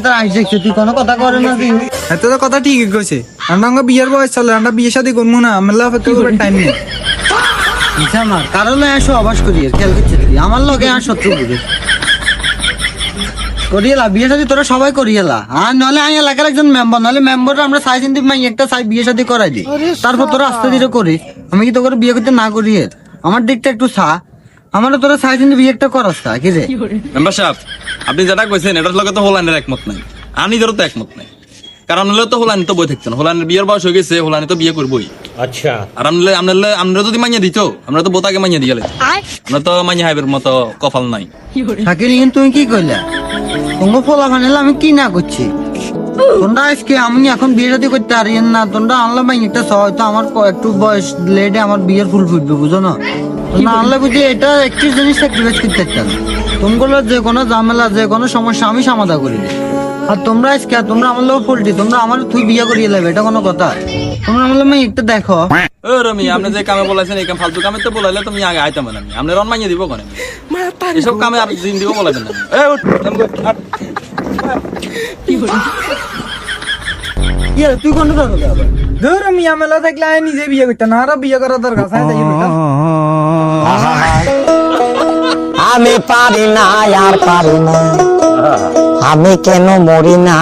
তার আইস দেখছে তুই কোনো কথা করে না তুই এত তো কথা ঠিকই কইছে আমরা বিয়ের বয়স চলে আমরা বিয়ে শাদী করবো না আমার অপেক্ষা করার টাইম নেই আমার কারণে এসো অবাস করি খেয়াল করছিস তুই আমার লগে আর শত্রু বুঝে করিয়েলা বিয়ে শাদী তোরা সবাই করিয়েলা আর নাহলে আমি এলাকার একজন মেম্বার নাহলে মেম্বার আমরা সাই চিন্তি একটা সাই বিয়ে শাদী করাই দিই তারপর তোরা আস্তে ধীরে করিস আমি কি তোকে বিয়ে করতে না করিয়ে আমার দিকটা একটু চা আমারও তোরা সাই চিন্তি বিয়ে একটা করাস তা কি রে মেম্বার সাহেব আপনি যেটা কইছেন এটার লগে তো হোলানের একমত নাই আনি ধরো তো একমত নাই কারণ হলে তো হোলানি তো বই থাকতো না হোলানের বিয়ের বয়স হয়ে গেছে হোলানি তো বিয়ে করবোই আচ্ছা আর আমরা যদি মাইয়া দিত আমরা তো বোতাকে মাইয়া দিয়ে গেলে আমরা তো মাইয়া হাইবের মতো কপাল নাই শাকিল তুমি কি কইলা তোমাকে ফলা ফানেলা আমি কি না করছি তোমরা আজকে আমি এখন বিয়ে শাদী করতে পারিয়েন না তোমরা আনলাম একটা হয়তো আমার একটু বয়স লেটে আমার বিয়ের ফুল ফুটবে বুঝো না তোমরা আনলে বুঝি এটা একটি জিনিস স্যাক্রিফাইস করতে চান তোমাগুলো যে কোনো ঝামেলা যে কোনো সমস্যা আমি সমাধান করি দিই আর তোমরা আজকে তোমরা আমার লোক ফুলটি তোমরা আমার তুই বিয়ে করিয়ে নেবে এটা কোনো কথা তোমরা আমার মেয়ে একটু দেখো ও রমি আপনি যে কামে বলাইছেন এই কাম ফালতু কামে তো বলাইলে তুমি আগে আইতাম না আপনি রন মাইয়া দিব কোনে এসব কামে আর দিন দিব বলাইবেন না এই উঠ ইয়ে তুই কোন কথা বলছিস আবার ধর মিয়া মেলা থাকলে আমি নিজে বিয়ে করতাম না আর বিয়ে করার দরকার আছে তাই আমি পারি না আর পারি না আমি কেন মরি না